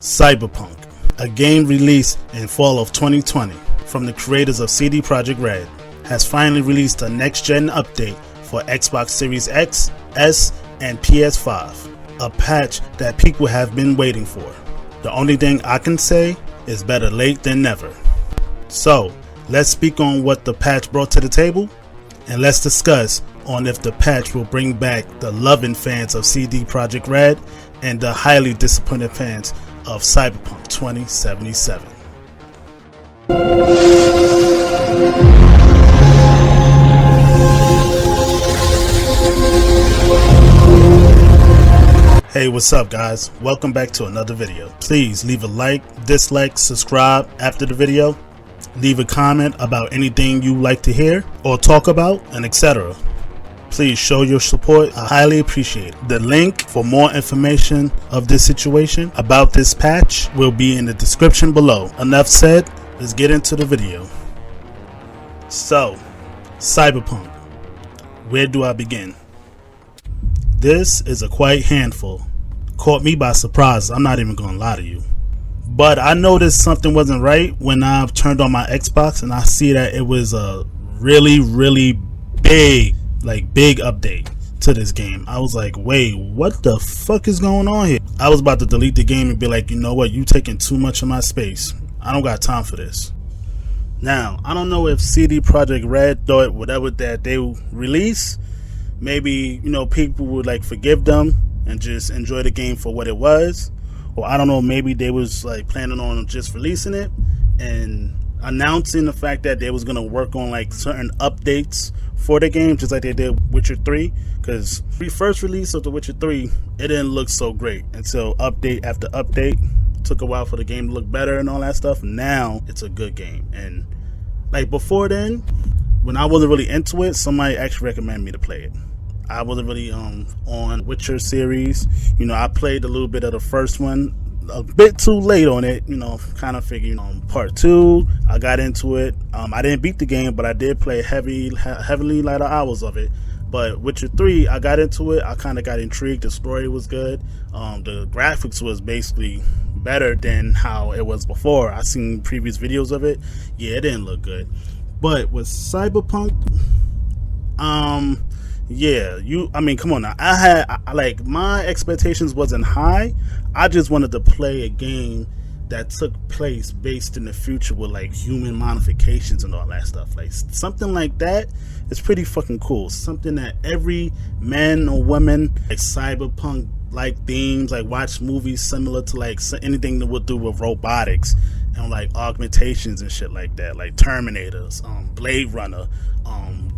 Cyberpunk, a game released in fall of 2020 from the creators of CD Projekt Red, has finally released a next-gen update for Xbox Series X, S, and PS5, a patch that people have been waiting for. The only thing I can say is better late than never. So, let's speak on what the patch brought to the table, and let's discuss on if the patch will bring back the loving fans of CD Projekt Red and the highly disappointed fans of Cyberpunk 2077. Hey, what's up guys? Welcome back to another video. Please leave a like, dislike, subscribe after the video. Leave a comment about anything you like to hear or talk about, and etc. Please show your support. I highly appreciate it. The link for more information of this situation about this patch will be in the description below. Enough said, let's get into the video. So, Cyberpunk. Where do I begin? This is a quite handful. Caught me by surprise, I'm not even gonna lie to you. But I noticed something wasn't right when I turned on my Xbox and I see that it was a really big update to this game. I was like, wait, what the fuck is going on here? I was about to delete the game and be like, you know what, you taking too much of my space. I don't got time for this. Now, I don't know if CD Projekt Red thought whatever that they release, maybe, you know, people would like forgive them and just enjoy the game for what it was. Or I don't know, maybe they was like planning on just releasing it and announcing the fact that they was going to work on like certain updates for the game, just like they did Witcher 3, because the first release of the Witcher 3, it didn't look so great until update after update. It took a while for the game to look better and all that stuff. Now it's a good game. And like before then, when I wasn't really into it, somebody actually recommended me to play it. I wasn't really on Witcher series. You know, I played a little bit of the first one, a bit too late on it, you know, kind of figured part 2 I got into it. I didn't beat the game, but I did play heavily lighter hours of it. But Witcher 3, I got into it. I kind of got intrigued. The story was good. The graphics was basically better than how it was before. I seen previous videos of it. Yeah, it didn't look good. But with Cyberpunk, yeah, I mean, come on now. I my expectations wasn't high. I just wanted to play a game that took place based in the future with like human modifications and all that stuff. Like something like that is pretty fucking cool. Something that every man or woman, like cyberpunk like themes, like watch movies similar to like anything that would do with robotics and like augmentations and shit like that, like Terminators, Blade Runner,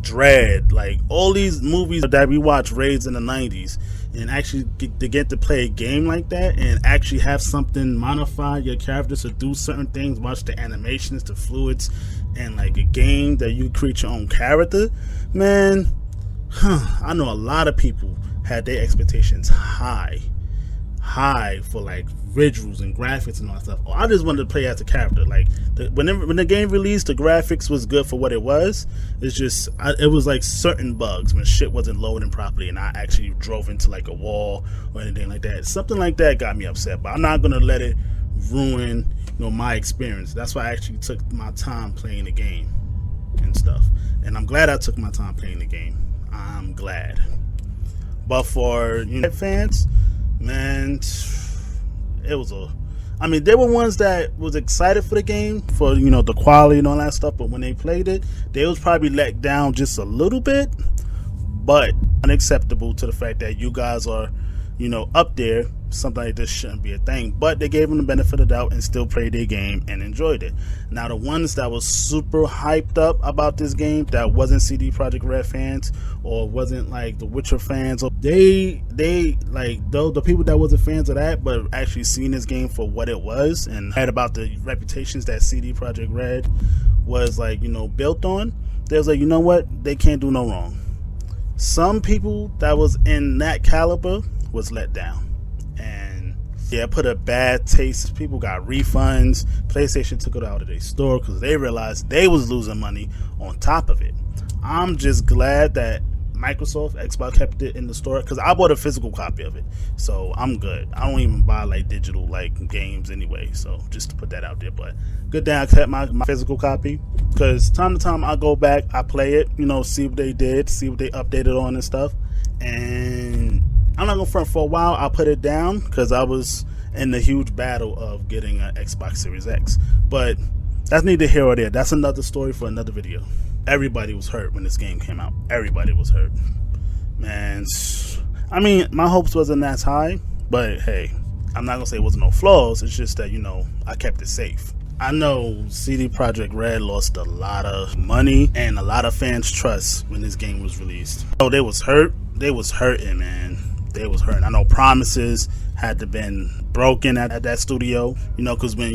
Dread, like all these movies that we watched raised in the 90s, and actually get to play a game like that and actually have something modify your characters to do certain things, watch the animations, the fluids, and like a game that you create your own character, man, I know a lot of people had their expectations high for like visuals and graphics and all that stuff. I just wanted to play as a character. Like when the game released, the graphics was good for what it was. It's just it was like certain bugs when shit wasn't loading properly and I actually drove into like a wall or anything like that. Something like that got me upset, but I'm not gonna let it ruin, you know, my experience. That's why I actually took my time playing the game and stuff, and I'm glad I took my time playing the game. I'm glad. But for, you know, fans, man, it was I mean, there were ones that was excited for the game, for, you know, the quality and all that stuff, but when they played it, they was probably let down just a little bit, but unacceptable to the fact that you guys are, you know, up there. Something like this shouldn't be a thing, but they gave them the benefit of the doubt and still played their game and enjoyed it. Now, the ones that was super hyped up about this game that wasn't CD Projekt Red fans or wasn't like the Witcher fans, they like the people that wasn't fans of that but actually seen this game for what it was and heard about the reputations that CD Projekt Red was, like, you know, built on, they was like, you know what, they can't do no wrong. Some people that was in that caliber was let down. And yeah, put a bad taste. People got refunds. PlayStation took it out of their store because they realized they was losing money on top of it. I'm just glad that Microsoft, Xbox kept it in the store because I bought a physical copy of it, so I'm good. I don't even buy like digital like games anyway, so just to put that out there. But good thing I kept my physical copy, because time to time I go back, I play it, you know, see what they did, see what they updated on and stuff. And I'm not gonna front, for a while I put it down because I was in the huge battle of getting an Xbox Series X. But that's neither here or there. That's another story for another video. Everybody was hurt when this game came out. Everybody was hurt, man. I mean, my hopes wasn't as high, but hey, I'm not gonna say it wasn't no flaws. It's just that, you know, I kept it safe. I know CD Projekt Red lost a lot of money and a lot of fans' trust when this game was released. Oh, they was hurt. They was hurting, man. They was hurting. I know promises had to been broken at that studio, you know, because when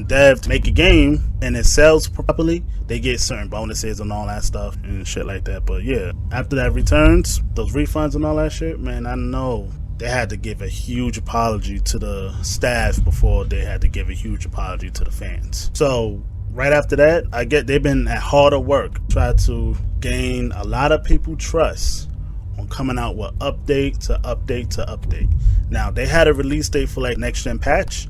devs make a game and it sells properly, they get certain bonuses and all that stuff and shit like that. But yeah, after that returns, those refunds and all that shit, man, I know they had to give a huge apology to the staff before they had to give a huge apology to the fans. So right after that, I get they've been at harder work, try to gain a lot of people's trust on coming out with update to update to update. Now they had a release date for like next gen patch,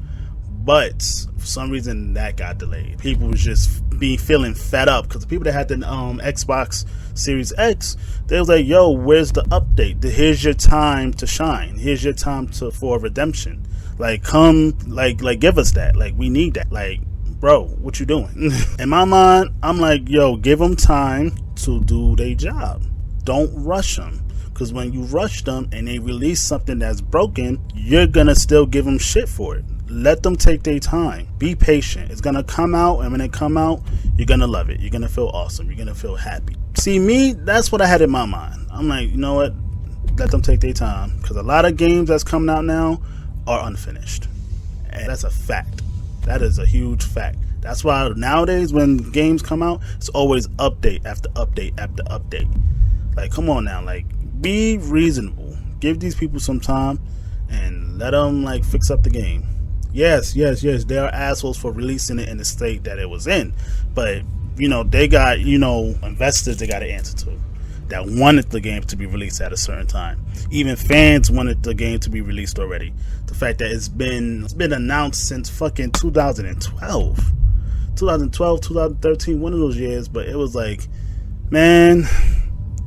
but for some reason that got delayed. People was just feeling fed up because the people that had the Xbox Series X, they was like, yo, where's the update? Here's your time to shine. Here's your time for redemption. Like, come, like give us that. Like, we need that. Like, bro, what you doing? In my mind, I'm like, yo, give them time to do their job. Don't rush them. Because when you rush them and they release something that's broken, you're going to still give them shit for it. Let them take their time. Be patient. It's going to come out, and when it come out, you're going to love it. You're going to feel awesome. You're going to feel happy. See, me, that's what I had in my mind. I'm like, you know what? Let them take their time. Because a lot of games that's coming out now are unfinished. And that's a fact. That is a huge fact. That's why nowadays when games come out, it's always update after update after update. Like, come on now. Like, be reasonable. Give these people some time and let them, like, fix up the game. Yes, they are assholes for releasing it in the state that it was in. But, you know, they got, you know, investors they got to answer to that wanted the game to be released at a certain time. Even fans wanted the game to be released already. The fact that it's been announced since fucking 2012, 2013, one of those years. But it was like, man,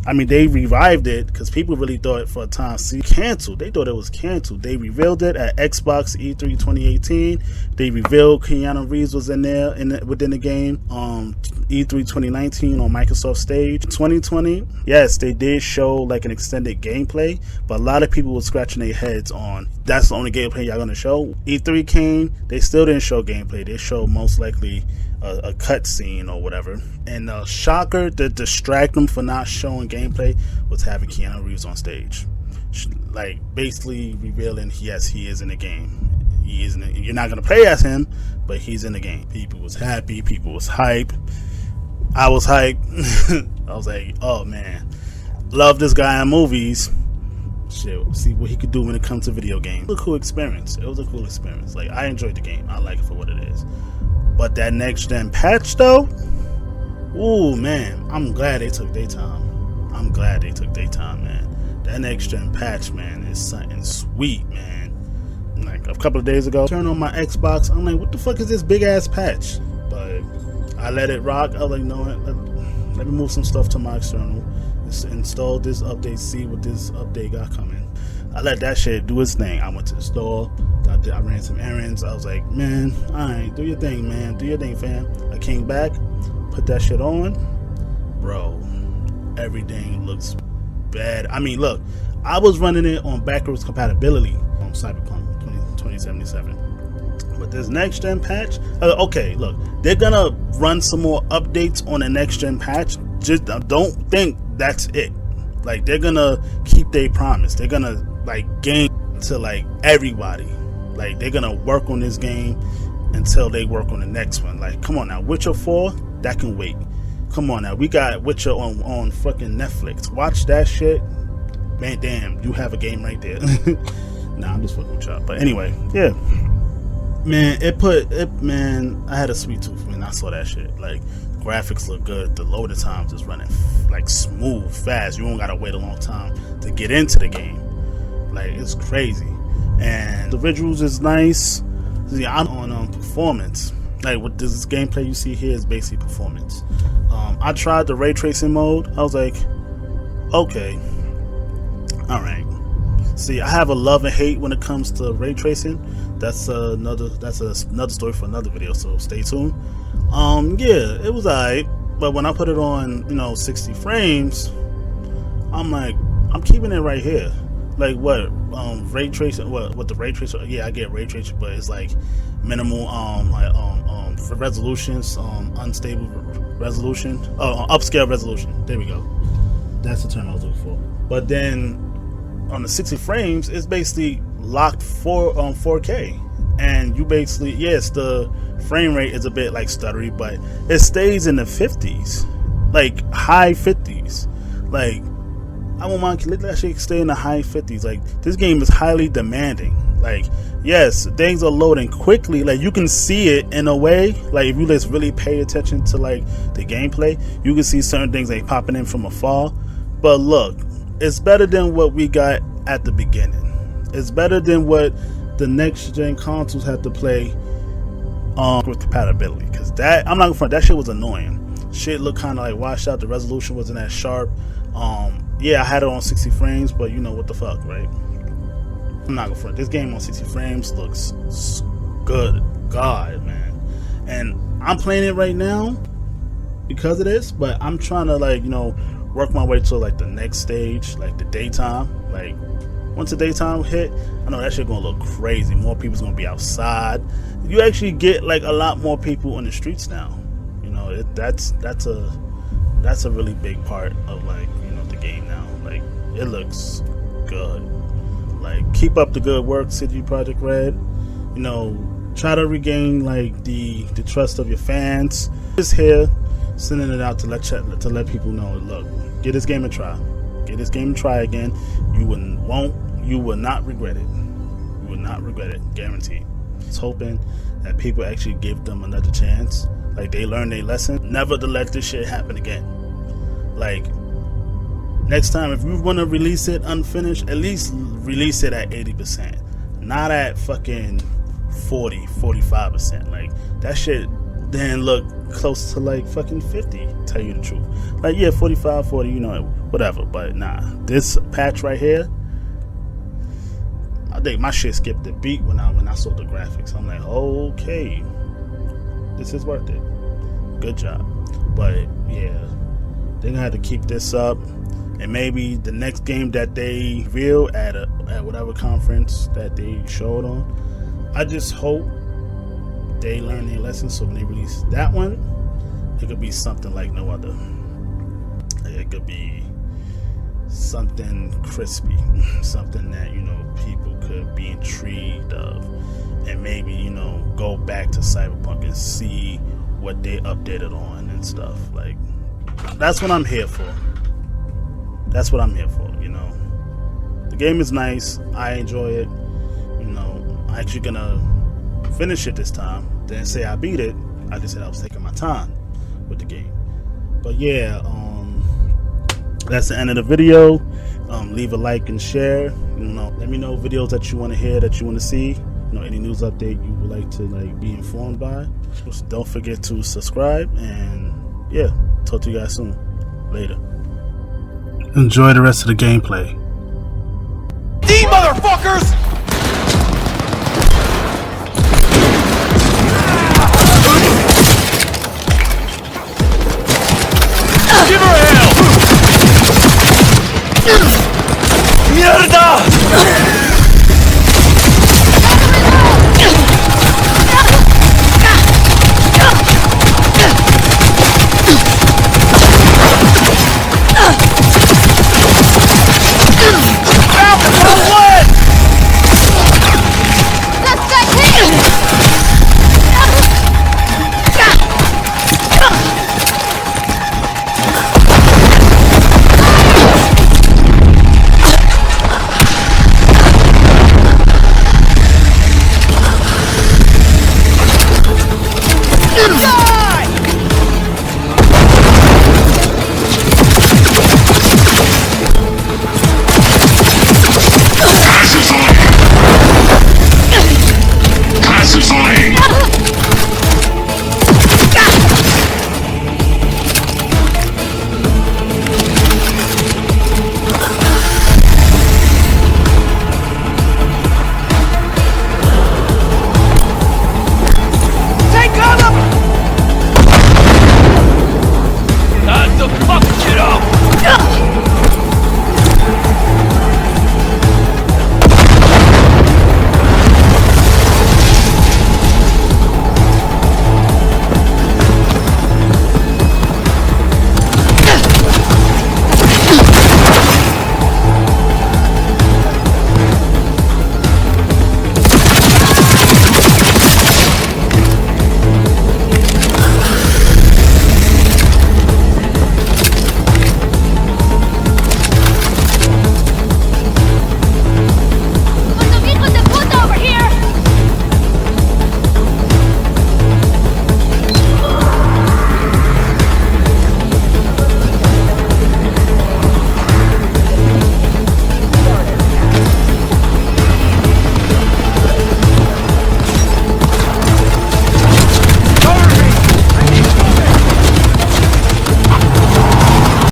I mean, they revived it because people really thought for a time, canceled. They thought it was canceled. They revealed it at Xbox E3 2018. They revealed Keanu Reeves was in there within the game. E3 2019 on Microsoft stage. 2020, yes, they did show like an extended gameplay, but a lot of people were scratching their heads on, that's the only gameplay y'all gonna show. E3 came, they still didn't show gameplay. They showed most likely a cutscene or whatever. And the shocker to distract them for not showing gameplay was having Keanu Reeves on stage, like basically revealing, yes, he is in the game. He is you're not gonna play as him, but he's in the game. People was happy. People was hype. I was hype. I was like, oh man, love this guy in movies. Shit, see what he could do when it comes to video games. It was a cool experience. It was a cool experience. Like, I enjoyed the game. I like it for what it is. But that next gen patch though, ooh man, I'm glad they took their time. I'm glad they took their time, man. That next gen patch, man, is something sweet, man. Like a couple of days ago, turn on my Xbox, I'm like, what the fuck is this big ass patch? But I let it rock. I was like, no, let me move some stuff to my external. Just install this update, see what this update got coming. I let that shit do its thing. I went to the store, I ran some errands. I was like, man, alright, do your thing, man. Do your thing, fam. I came back, put that shit on. Bro, everything looks bad. I mean, look, I was running it on backwards compatibility on Cyberpunk 2077. But this next gen patch, okay, look, they're gonna run some more updates on the next gen patch. Just don't think that's it. Like, they're gonna keep their promise. They're gonna like game to like everybody. Like, they're gonna work on this game until they work on the next one. Like, come on now, Witcher 4, that can wait. Come on now, we got Witcher on fucking Netflix. Watch that shit. Man, damn, you have a game right there. Nah, I'm just fucking with y'all. But anyway, yeah. Man, man, I had a sweet tooth when I saw that shit. Like, graphics look good. The loading times is running like smooth, fast. You don't gotta wait a long time to get into the game. Like, it's crazy. And the visuals is nice. See, I'm on performance. Like, with this gameplay you see here is basically performance. I tried the ray tracing mode. I was like, okay, all right. See, I have a love and hate when it comes to ray tracing. That's another story for another video, so stay tuned. Yeah, it was alright, but when I put it on, 60 frames, I'm like, I'm keeping it right here. Like, what ray tracing? What the ray tracing? Yeah, I get ray tracing, but it's like minimal for resolutions, unstable resolution, upscale resolution. There we go. That's the term I was looking for. But then on the 60 frames, it's basically locked for 4K, and you basically, yes, the frame rate is a bit like stuttery, but it stays in the 50s, like high 50s. Like, I won't mind, let that shit stay in the high 50s. Like, this game is highly demanding. Like, yes, things are loading quickly. Like, you can see it in a way. Like, if you just really pay attention to like the gameplay, you can see certain things like popping in from afar. But look, it's better than what we got at the beginning. It's better than what the next gen consoles had to play with compatibility. Because that, I'm not gonna front, that shit was annoying. Shit looked kind of like washed out. The resolution wasn't that sharp. Yeah, I had it on 60 frames, but you know what the fuck, right? I'm not gonna front. This game on 60 frames looks good. God, man. And I'm playing it right now because of this, but I'm trying to, like, work my way to like the next stage, like the daytime. Like, once the daytime hit, I know that shit gonna look crazy. More people's gonna be outside. You actually get like a lot more people on the streets now. That's a really big part of, like, the game now. Like, it looks good. Like, keep up the good work, CD Projekt Red. Try to regain like the trust of your fans. Just here, sending it out to let people know, look, get this game a try. Get this game a try again. You will not regret it. You will not regret it, guaranteed. Just hoping that people actually give them another chance. Like, they learn their lesson, never to let this shit happen again. Like, next time, if you want to release it unfinished, at least release it at 80%, not at fucking 45%. Like, that shit then look close to like fucking 50, tell you the truth. Like, yeah, 45, 40, whatever. But nah, this patch right here, I think my shit skipped the beat when I saw the graphics. I'm like, okay, this is worth it. Good job. But yeah, they're gonna have to keep this up, and maybe the next game that they reveal at whatever conference that they showed on, I just hope they learn their lessons, so when they release that one, it could be something like no other. It could be something crispy, something that people could be intrigued of, and maybe go back to Cyberpunk and see what they updated on and stuff. Like, that's what I'm here for. That's what I'm here for. The game is nice. I enjoy it. I'm actually gonna finish it this time. Didn't say I beat it. I just said I was taking my time with the game. But yeah, that's the end of the video. Leave a like and share. Let me know videos that you want to hear, that you want to see. Any news update you would like to be informed by. Don't forget to subscribe, and yeah, talk to you guys soon. Later. Enjoy the rest of the gameplay. D motherfuckers!